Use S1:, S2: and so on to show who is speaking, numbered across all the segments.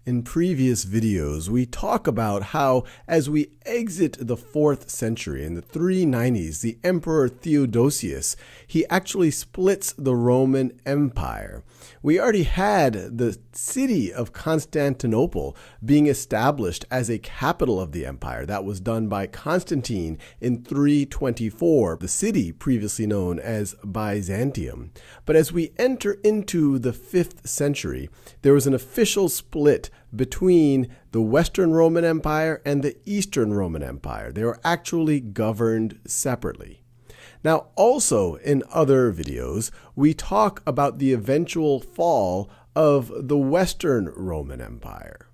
S1: In previous videos, we talk about how as we exit the 4th century in the 390s, the Emperor Theodosius, he actually splits the Roman Empire. We already had the city of Constantinople being established as a capital of the empire. That was done by Constantine in 324, the city previously known as Byzantium. But as we enter into the 5th century, there was an official split between the Western Roman Empire and the Eastern Roman Empire. They were actually governed separately. Now, also in other videos, we talk about the eventual fall of the Western Roman Empire.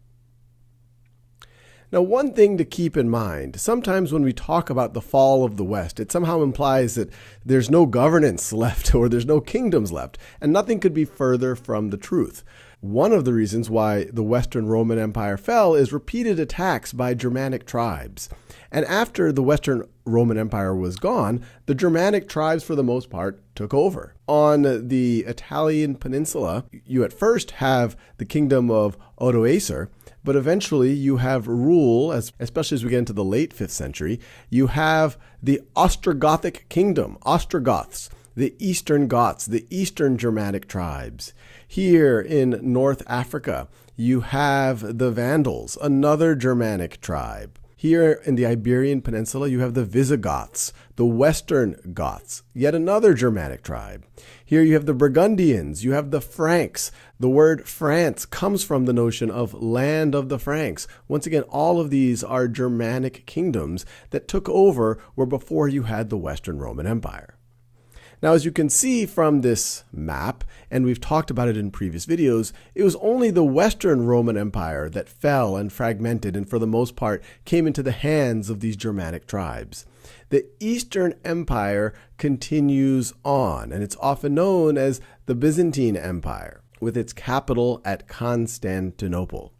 S1: Now, one thing to keep in mind, sometimes when we talk about the fall of the West, it somehow implies that there's no governance left or there's no kingdoms left, and nothing could be further from the truth. One of the reasons why the Western Roman Empire fell is repeated attacks by Germanic tribes. And after the Western Roman Empire was gone, the Germanic tribes, for the most part, took over. On the Italian peninsula, you at first have the kingdom of Odoacer, but eventually you have rule, especially as we get into the late 5th century, you have the Ostrogothic kingdom, Ostrogoths, the Eastern Goths, the Eastern Germanic tribes. Here in North Africa, you have the Vandals, another Germanic tribe. Here in the Iberian Peninsula, you have the Visigoths, the Western Goths, yet another Germanic tribe. Here you have the Burgundians, you have the Franks. The word France comes from the notion of land of the Franks. Once again, all of these are Germanic kingdoms that took over where before you had the Western Roman Empire. Now, as you can see from this map, and we've talked about it in previous videos, it was only the Western Roman Empire that fell and fragmented and for the most part came into the hands of these Germanic tribes. The Eastern Empire continues on, and it's often known as the Byzantine Empire, with its capital at Constantinople.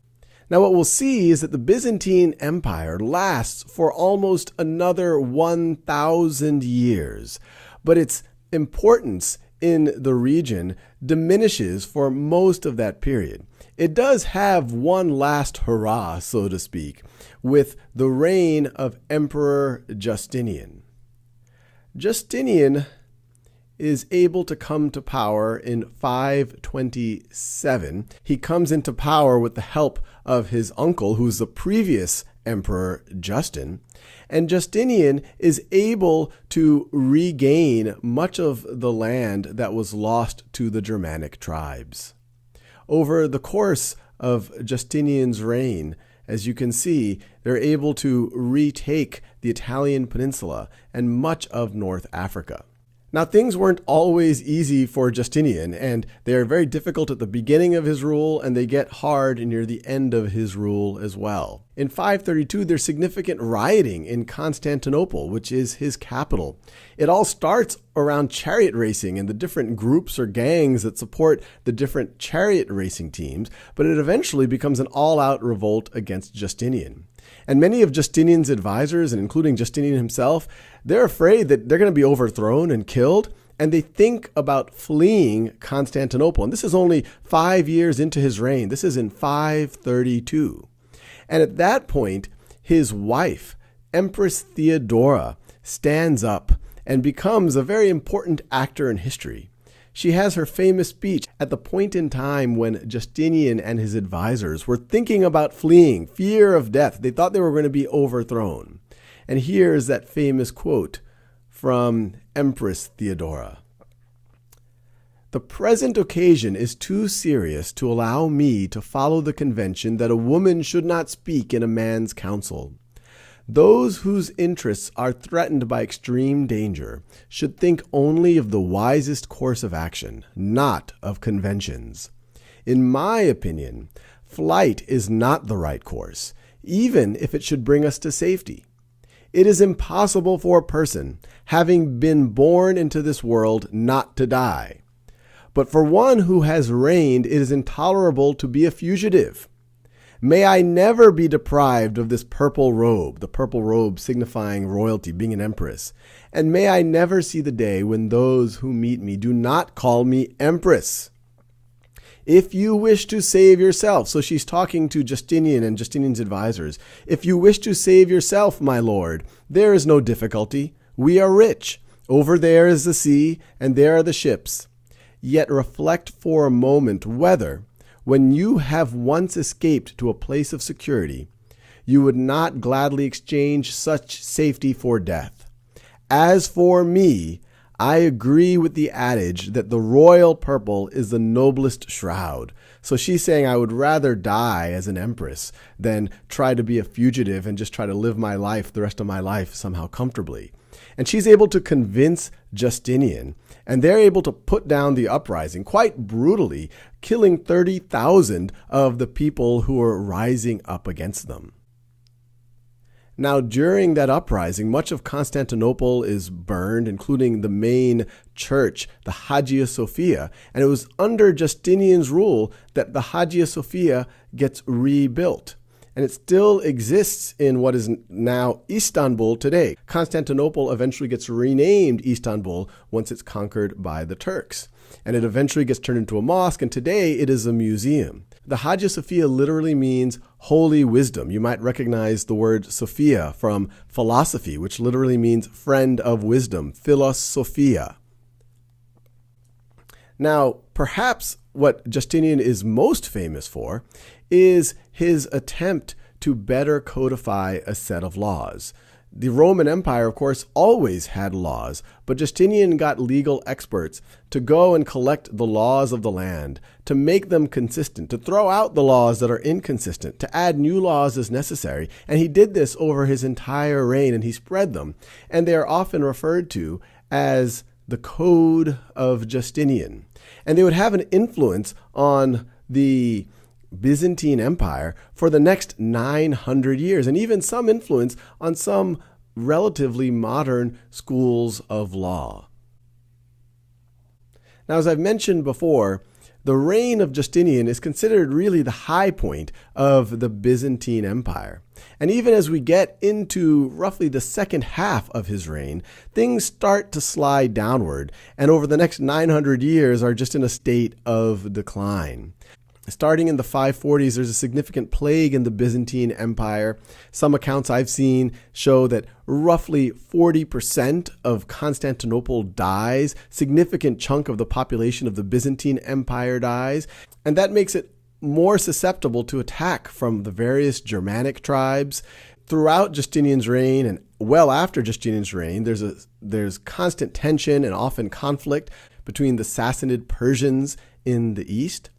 S1: Now, what we'll see is that the Byzantine Empire lasts for almost another 1,000 years, but its importance in the region diminishes for most of that period. It does have one last hurrah, so to speak, with the reign of Emperor Justinian. Justinian is able to come to power in 527. He comes into power with the help of his uncle, who's the previous Emperor Justin, and Justinian is able to regain much of the land that was lost to the Germanic tribes. Over the course of Justinian's reign, as you can see, they're able to retake the Italian peninsula and much of North Africa. Now, things weren't always easy for Justinian, and they are very difficult at the beginning of his rule, and they get hard near the end of his rule as well. In 532, there's significant rioting in Constantinople, which is his capital. It all starts around chariot racing and the different groups or gangs that support the different chariot racing teams, but it eventually becomes an all-out revolt against Justinian. And many of Justinian's advisors, and including Justinian himself, they're afraid that they're going to be overthrown and killed, and they think about fleeing Constantinople. And this is only 5 years into his reign. This is in 532. And at that point, his wife, Empress Theodora, stands up and becomes a very important actor in history. She has her famous speech at the point in time when Justinian and his advisors were thinking about fleeing, fear of death. They thought they were going to be overthrown. And here's that famous quote from Empress Theodora. "The present occasion is too serious to allow me to follow the convention that a woman should not speak in a man's council. Those whose interests are threatened by extreme danger should think only of the wisest course of action, not of conventions. In my opinion, flight is not the right course, even if it should bring us to safety. It is impossible for a person, having been born into this world, not to die. But for one who has reigned, it is intolerable to be a fugitive. May I never be deprived of this purple robe," the purple robe signifying royalty, being an empress, "and may I never see the day when those who meet me do not call me empress. If you wish to save yourself, so she's talking to Justinian and Justinian's advisors, if you wish to save yourself, my lord, there is no difficulty. We are rich. Over there is the sea, and there are the ships. Yet reflect for a moment whether, when you have once escaped to a place of security, you would not gladly exchange such safety for death. As for me, I agree with the adage that the royal purple is the noblest shroud. So she's saying I would rather die as an empress than try to be a fugitive and just try to live my life, the rest of my life, somehow comfortably. And she's able to convince Justinian, and they're able to put down the uprising quite brutally, killing 30,000 of the people who were rising up against them. Now, during that uprising, much of Constantinople is burned, including the main church, the Hagia Sophia. And it was under Justinian's rule that the Hagia Sophia gets rebuilt. And it still exists in what is now Istanbul today. Constantinople eventually gets renamed Istanbul once it's conquered by the Turks. And it eventually gets turned into a mosque, and today it is a museum. The Hagia Sophia literally means holy wisdom. You might recognize the word Sophia from philosophy, which literally means friend of wisdom, philos Sophia. Now, perhaps what Justinian is most famous for is his attempt to better codify a set of laws. The Roman Empire, of course, always had laws, but Justinian got legal experts to go and collect the laws of the land, to make them consistent, to throw out the laws that are inconsistent, to add new laws as necessary. And he did this over his entire reign, and he spread them. And they are often referred to as the Code of Justinian. And they would have an influence on the Byzantine Empire for the next 900 years, and even some influence on some relatively modern schools of law. Now, as I've mentioned before, the reign of Justinian is considered really the high point of the Byzantine Empire. And even as we get into roughly the second half of his reign, things start to slide downward, and over the next 900 years are just in a state of decline. Starting in the 540s, there's a significant plague in the Byzantine Empire. Some accounts I've seen show that roughly 40% of Constantinople dies. Significant chunk of the population of the Byzantine Empire dies. And that makes it more susceptible to attack from the various Germanic tribes. Throughout Justinian's reign and well after Justinian's reign, there's constant tension and often conflict between the Sassanid Persians in the east.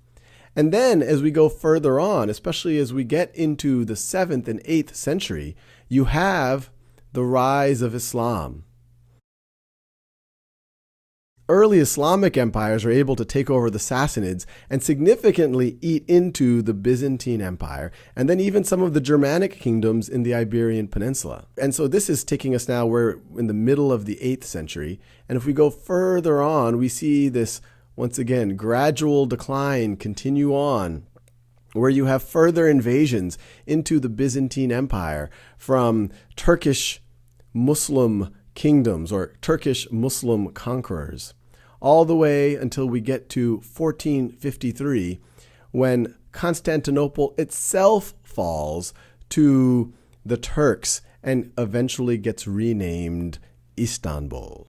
S1: And then as we go further on, especially as we get into the 7th and 8th century, you have the rise of Islam. Early Islamic empires are able to take over the Sassanids and significantly eat into the Byzantine Empire, and then even some of the Germanic kingdoms in the Iberian Peninsula. And so this is taking us now, we're in the middle of the 8th century, and if we go further on, we see this once again, gradual decline continue on, where you have further invasions into the Byzantine Empire from Turkish Muslim kingdoms or Turkish Muslim conquerors, all the way until we get to 1453, when Constantinople itself falls to the Turks and eventually gets renamed Istanbul.